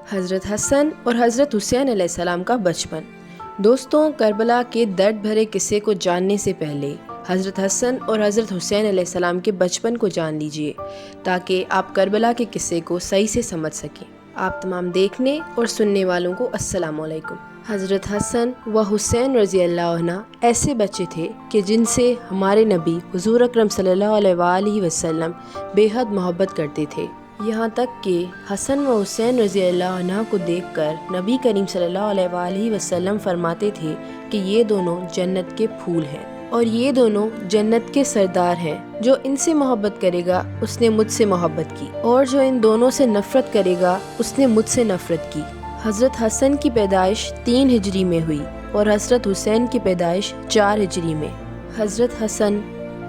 حضرت حسن اور حضرت حسین علیہ السلام کا بچپن۔ دوستوں، کربلا کے درد بھرے قصے کو جاننے سے پہلے حضرت حسن اور حضرت حسین علیہ السلام کے بچپن کو جان لیجئے تاکہ آپ کربلا کے قصے کو صحیح سے سمجھ سکیں۔ آپ تمام دیکھنے اور سننے والوں کو السلام علیکم۔ حضرت حسن و حسین رضی اللہ عنہ ایسے بچے تھے کہ جن سے ہمارے نبی حضور اکرم صلی اللہ علیہ وآلہ وسلم بے حد محبت کرتے تھے، یہاں تک کہ حسن و حسین رضی اللہ عنہ کو دیکھ کر نبی کریم صلی اللہ علیہ وآلہ وسلم فرماتے تھے کہ یہ دونوں جنت کے پھول ہیں اور یہ دونوں جنت کے سردار ہیں۔ جو ان سے محبت کرے گا اس نے مجھ سے محبت کی، اور جو ان دونوں سے نفرت کرے گا اس نے مجھ سے نفرت کی۔ حضرت حسن کی پیدائش 3 ہجری میں ہوئی اور حضرت حسین کی پیدائش 4 ہجری میں۔ حضرت حسن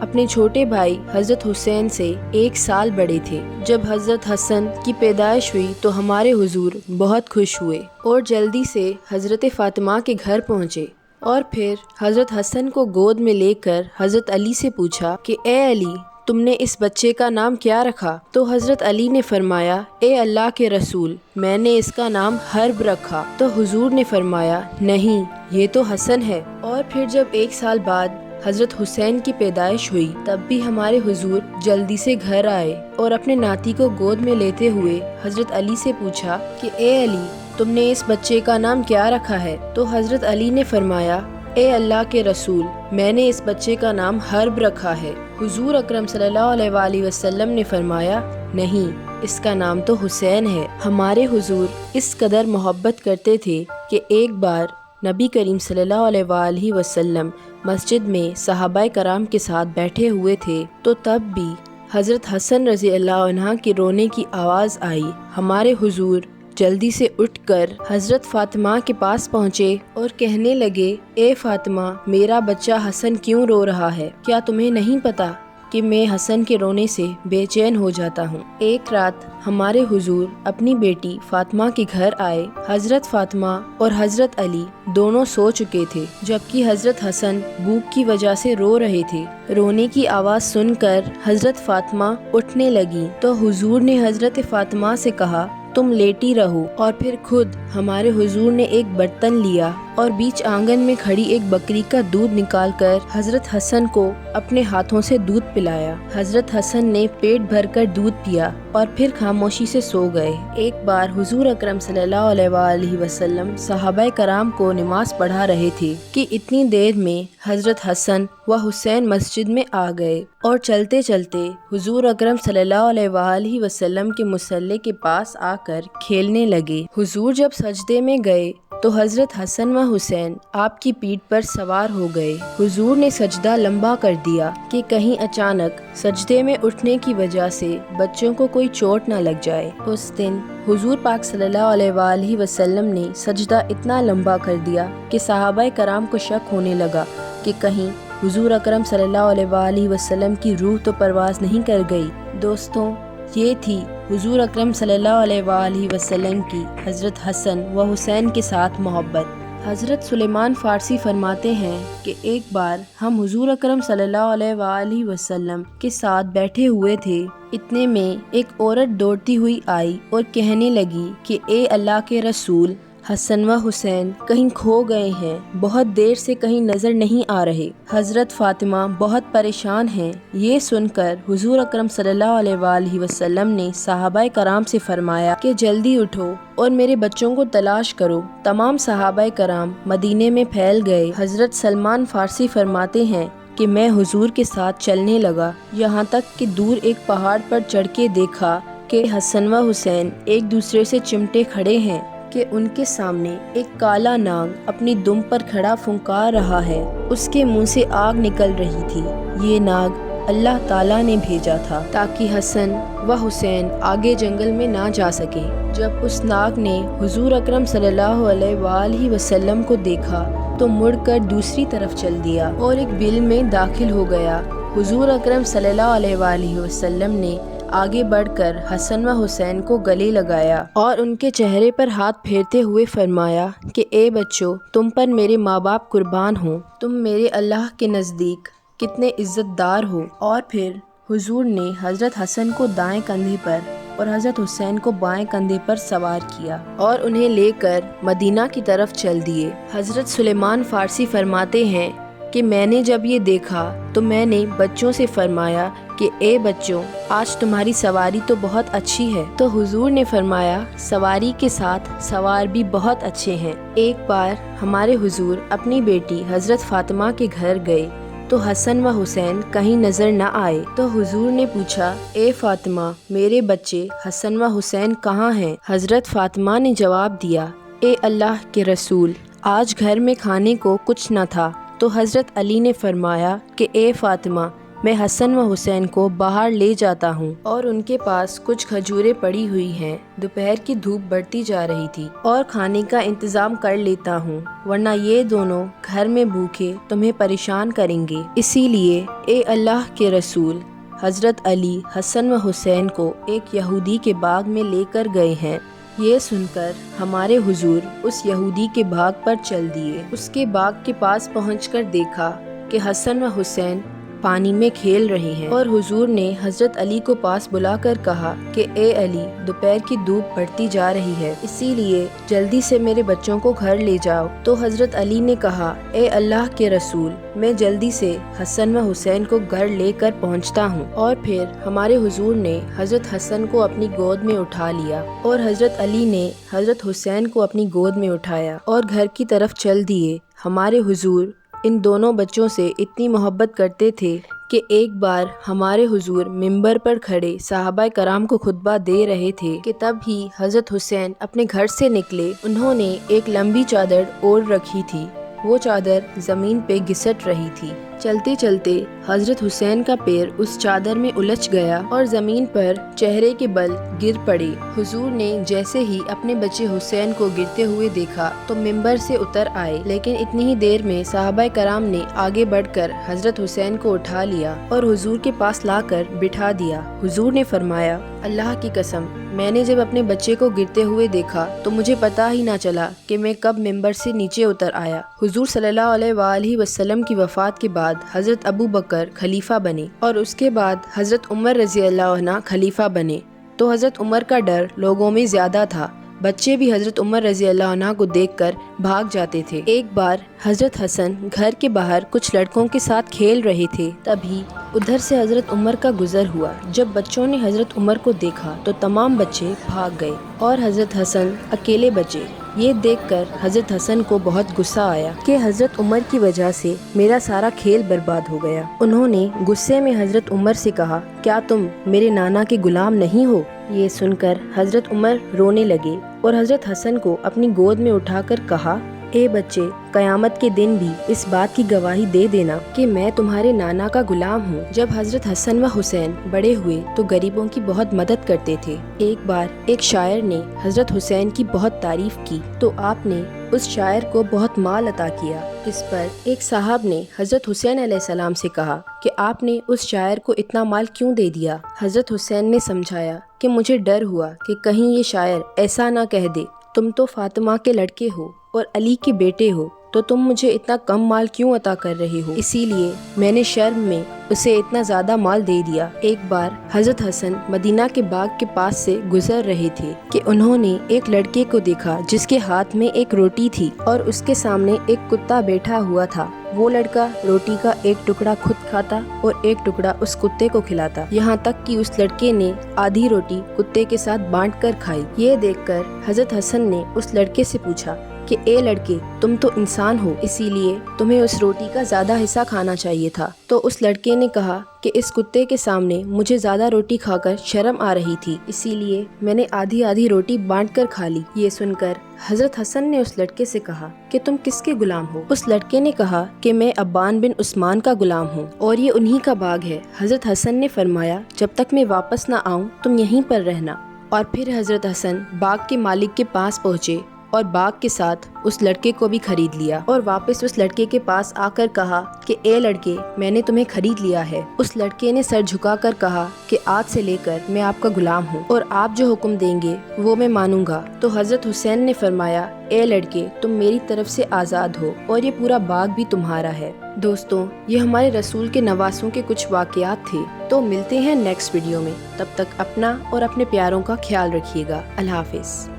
اپنے چھوٹے بھائی حضرت حسین سے 1 سال بڑے تھے۔ جب حضرت حسن کی پیدائش ہوئی تو ہمارے حضور بہت خوش ہوئے اور جلدی سے حضرت فاطمہ کے گھر پہنچے، اور پھر حضرت حسن کو گود میں لے کر حضرت علی سے پوچھا کہ اے علی، تم نے اس بچے کا نام کیا رکھا؟ تو حضرت علی نے فرمایا، اے اللہ کے رسول، میں نے اس کا نام حرب رکھا۔ تو حضور نے فرمایا، نہیں، یہ تو حسن ہے۔ اور پھر جب 1 سال بعد حضرت حسین کی پیدائش ہوئی تب بھی ہمارے حضور جلدی سے گھر آئے اور اپنے ناتی کو گود میں لیتے ہوئے حضرت علی سے پوچھا کہ اے علی، تم نے اس بچے کا نام کیا رکھا ہے؟ تو حضرت علی نے فرمایا، اے اللہ کے رسول، میں نے اس بچے کا نام حرب رکھا ہے۔ حضور اکرم صلی اللہ علیہ وآلہ وسلم نے فرمایا، نہیں، اس کا نام تو حسین ہے۔ ہمارے حضور اس قدر محبت کرتے تھے کہ ایک بار نبی کریم صلی اللہ علیہ وآلہ وسلم مسجد میں صحابہ کرام کے ساتھ بیٹھے ہوئے تھے تو تب بھی حضرت حسن رضی اللہ عنہ کی رونے کی آواز آئی۔ ہمارے حضور جلدی سے اٹھ کر حضرت فاطمہ کے پاس پہنچے اور کہنے لگے، اے فاطمہ، میرا بچہ حسن کیوں رو رہا ہے؟ کیا تمہیں نہیں پتا کہ میں حسن کے رونے سے بے چین ہو جاتا ہوں؟ ایک رات ہمارے حضور اپنی بیٹی فاطمہ کے گھر آئے۔ حضرت فاطمہ اور حضرت علی دونوں سو چکے تھے، جبکہ حضرت حسن بھوک کی وجہ سے رو رہے تھے۔ رونے کی آواز سن کر حضرت فاطمہ اٹھنے لگی تو حضور نے حضرت فاطمہ سے کہا، تم لیٹی رہو، اور پھر خود ہمارے حضور نے ایک برتن لیا اور بیچ آنگن میں کھڑی ایک بکری کا دودھ نکال کر حضرت حسن کو اپنے ہاتھوں سے دودھ پلایا۔ حضرت حسن نے پیٹ بھر کر دودھ پیا اور پھر خاموشی سے سو گئے۔ ایک بار حضور اکرم صلی اللہ علیہ وآلہ وسلم صحابہ کرام کو نماز پڑھا رہے تھے کہ اتنی دیر میں حضرت حسن و حسین مسجد میں آ گئے اور چلتے چلتے حضور اکرم صلی اللہ علیہ وآلہ وسلم کے مصلی کے پاس آ کر کھیلنے لگے۔ حضور جب سجدے میں گئے تو حضرت حسن و حسین آپ کی پیٹھ پر سوار ہو گئے۔ حضور نے سجدہ لمبا کر دیا کہ کہیں اچانک سجدے میں اٹھنے کی وجہ سے بچوں کو کوئی چوٹ نہ لگ جائے۔ اس دن حضور پاک صلی اللہ علیہ وآلہ وسلم نے سجدہ اتنا لمبا کر دیا کہ صحابہ کرام کو شک ہونے لگا کہ کہیں حضور اکرم صلی اللہ علیہ وآلہ وسلم کی روح تو پرواز نہیں کر گئی۔ دوستوں، یہ تھی حضور اکرم صلی اللہ علیہ وآلہ وسلم کی حضرت حسن و حسین کے ساتھ محبت۔ حضرت سلیمان فارسی فرماتے ہیں کہ ایک بار ہم حضور اکرم صلی اللہ علیہ وآلہ وسلم کے ساتھ بیٹھے ہوئے تھے، اتنے میں ایک عورت دوڑتی ہوئی آئی اور کہنے لگی کہ اے اللہ کے رسول، حسن و حسین کہیں کھو گئے ہیں، بہت دیر سے کہیں نظر نہیں آ رہے۔ حضرت فاطمہ بہت پریشان ہیں۔ یہ سن کر حضور اکرم صلی اللہ علیہ وآلہ وسلم نے صحابہ کرام سے فرمایا کہ جلدی اٹھو اور میرے بچوں کو تلاش کرو۔ تمام صحابہ کرام مدینے میں پھیل گئے۔ حضرت سلمان فارسی فرماتے ہیں کہ میں حضور کے ساتھ چلنے لگا، یہاں تک کہ دور ایک پہاڑ پر چڑھ کے دیکھا کہ حسن و حسین ایک دوسرے سے چمٹے کھڑے ہیں کہ ان کے سامنے ایک کالا ناگ اپنی دم پر کھڑا پھنکار رہا ہے، اس کے منہ سے آگ نکل رہی تھی۔ یہ ناگ اللہ تعالیٰ نے بھیجا تھا تاکہ حسن و حسین آگے جنگل میں نہ جا سکے۔ جب اس ناگ نے حضور اکرم صلی اللہ علیہ وآلہ وسلم کو دیکھا تو مڑ کر دوسری طرف چل دیا اور ایک بل میں داخل ہو گیا۔ حضور اکرم صلی اللہ علیہ وآلہ وسلم نے آگے بڑھ کر حسن و حسین کو گلے لگایا اور ان کے چہرے پر ہاتھ پھیرتے ہوئے فرمایا کہ اے بچوں، تم پر میرے ماں باپ قربان ہوں، تم میرے اللہ کے نزدیک کتنے عزت دار ہو۔ اور پھر حضور نے حضرت حسن کو دائیں کندھے پر اور حضرت حسین کو بائیں کندھے پر سوار کیا اور انہیں لے کر مدینہ کی طرف چل دیے۔ حضرت سلیمان فارسی فرماتے ہیں کہ میں نے جب یہ دیکھا تو میں نے بچوں سے فرمایا کہ اے بچوں، آج تمہاری سواری تو بہت اچھی ہے۔ تو حضور نے فرمایا سواری کے ساتھ سوار بھی بہت اچھے ہیں۔ ایک بار ہمارے حضور اپنی بیٹی حضرت فاطمہ کے گھر گئے تو حسن و حسین کہیں نظر نہ آئے، تو حضور نے پوچھا اے فاطمہ، میرے بچے حسن و حسین کہاں ہیں؟ حضرت فاطمہ نے جواب دیا اے اللہ کے رسول، آج گھر میں کھانے کو کچھ نہ تھا۔ تو حضرت علی نے فرمایا کہ اے فاطمہ، میں حسن و حسین کو باہر لے جاتا ہوں اور ان کے پاس کچھ کھجوریں پڑی ہوئی ہیں، دوپہر کی دھوپ بڑھتی جا رہی تھی، اور کھانے کا انتظام کر لیتا ہوں، ورنہ یہ دونوں گھر میں بھوکے تمہیں پریشان کریں گے۔ اسی لیے اے اللہ کے رسول، حضرت علی حسن و حسین کو ایک یہودی کے باغ میں لے کر گئے ہیں۔ یہ سن کر ہمارے حضور اس یہودی کے باغ پر چل دیے۔ اس کے باغ کے پاس پہنچ کر دیکھا کہ حسن و حسین پانی میں کھیل رہے ہیں، اور حضور نے حضرت علی کو پاس بلا کر کہا کہ اے علی، دوپہر کی دھوپ بڑھتی جا رہی ہے، اسی لیے جلدی سے میرے بچوں کو گھر لے جاؤ۔ تو حضرت علی نے کہا اے اللہ کے رسول، میں جلدی سے حسن و حسین کو گھر لے کر پہنچتا ہوں۔ اور پھر ہمارے حضور نے حضرت حسن کو اپنی گود میں اٹھا لیا اور حضرت علی نے حضرت حسین کو اپنی گود میں اٹھایا اور گھر کی طرف چل دیے۔ ہمارے حضور ان دونوں بچوں سے اتنی محبت کرتے تھے کہ ایک بار ہمارے حضور ممبر پر کھڑے صحابہ کرام کو خطبہ دے رہے تھے کہ تب ہی حضرت حسین اپنے گھر سے نکلے۔ انہوں نے ایک لمبی چادر اوڑھ رکھی تھی، وہ چادر زمین پہ گھسٹ رہی تھی۔ چلتے چلتے حضرت حسین کا پیر اس چادر میں الجھ گیا اور زمین پر چہرے کے بل گر پڑے۔ حضور نے جیسے ہی اپنے بچے حسین کو گرتے ہوئے دیکھا تو ممبر سے اتر آئے، لیکن اتنی ہی دیر میں صحابہ کرام نے آگے بڑھ کر حضرت حسین کو اٹھا لیا اور حضور کے پاس لا کر بٹھا دیا۔ حضور نے فرمایا اللہ کی قسم، میں نے جب اپنے بچے کو گرتے ہوئے دیکھا تو مجھے پتا ہی نہ چلا کہ میں کب ممبر سے نیچے اتر آیا۔ حضور صلی اللہ علیہ وآلہ وسلم کی وفات کے بعد حضرت ابو بکر خلیفہ بنے اور اس کے بعد حضرت عمر رضی اللہ عنہ خلیفہ بنے، تو حضرت عمر کا ڈر لوگوں میں زیادہ تھا۔ بچے بھی حضرت عمر رضی اللہ عنہ کو دیکھ کر بھاگ جاتے تھے۔ ایک بار حضرت حسن گھر کے باہر کچھ لڑکوں کے ساتھ کھیل رہے تھے، تبھی ادھر سے حضرت عمر کا گزر ہوا۔ جب بچوں نے حضرت عمر کو دیکھا تو تمام بچے بھاگ گئے اور حضرت حسن اکیلے بچے۔ یہ دیکھ کر حضرت حسن کو بہت غصہ آیا کہ حضرت عمر کی وجہ سے میرا سارا کھیل برباد ہو گیا۔ انہوں نے غصے میں حضرت عمر سے کہا کیا تم میرے نانا کے غلام نہیں ہو؟ یہ سن کر حضرت عمر رونے لگے اور حضرت حسن کو اپنی گود میں اٹھا کر کہا اے بچے، قیامت کے دن بھی اس بات کی گواہی دے دینا کہ میں تمہارے نانا کا غلام ہوں۔ جب حضرت حسن و حسین بڑے ہوئے تو غریبوں کی بہت مدد کرتے تھے۔ ایک بار ایک شاعر نے حضرت حسین کی بہت تعریف کی تو آپ نے اس شاعر کو بہت مال عطا کیا۔ اس پر ایک صاحب نے حضرت حسین علیہ السلام سے کہا کہ آپ نے اس شاعر کو اتنا مال کیوں دے دیا؟ حضرت حسین نے سمجھایا کہ مجھے ڈر ہوا کہ کہیں یہ شاعر ایسا نہ کہہ دے تم تو فاطمہ کے لڑکے ہو اور علی کے بیٹے ہو، تو تم مجھے اتنا کم مال کیوں عطا کر رہے ہو؟ اسی لیے میں نے شرم میں اسے اتنا زیادہ مال دے دیا۔ ایک بار حضرت حسن مدینہ کے باغ کے پاس سے گزر رہے تھے کہ انہوں نے ایک لڑکے کو دیکھا جس کے ہاتھ میں ایک روٹی تھی اور اس کے سامنے ایک کتا بیٹھا ہوا تھا۔ وہ لڑکا روٹی کا ایک ٹکڑا خود کھاتا اور ایک ٹکڑا اس کتے کو کھلاتا، یہاں تک کہ اس لڑکے نے آدھی روٹی کتے کے ساتھ بانٹ کر کھائی۔ یہ دیکھ کر حضرت حسن نے اس لڑکے سے پوچھا کہ اے لڑکے، تم تو انسان ہو، اسی لیے تمہیں اس روٹی کا زیادہ حصہ کھانا چاہیے تھا۔ تو اس لڑکے نے کہا کہ اس کتے کے سامنے مجھے زیادہ روٹی کھا کر شرم آ رہی تھی، اسی لیے میں نے آدھی آدھی روٹی بانٹ کر کھا لی۔ یہ سن کر حضرت حسن نے اس لڑکے سے کہا کہ تم کس کے غلام ہو؟ اس لڑکے نے کہا کہ میں عبان بن عثمان کا غلام ہوں اور یہ انہی کا باغ ہے۔ حضرت حسن نے فرمایا جب تک میں واپس نہ آؤں تم یہیں پر رہنا۔ اور پھر حضرت حسن باغ کے مالک کے پاس پہنچے اور باغ کے ساتھ اس لڑکے کو بھی خرید لیا اور واپس اس لڑکے کے پاس آ کر کہا کہ اے لڑکے، میں نے تمہیں خرید لیا ہے۔ اس لڑکے نے سر جھکا کر کہا کہ آج سے لے کر میں آپ کا غلام ہوں اور آپ جو حکم دیں گے وہ میں مانوں گا۔ تو حضرت حسین نے فرمایا، اے لڑکے، تم میری طرف سے آزاد ہو اور یہ پورا باغ بھی تمہارا ہے۔ دوستوں، یہ ہمارے رسول کے نواسوں کے کچھ واقعات تھے۔ تو ملتے ہیں نیکسٹ ویڈیو میں، تب تک اپنا اور اپنے پیاروں کا خیال رکھیے گا۔ اللہ حافظ۔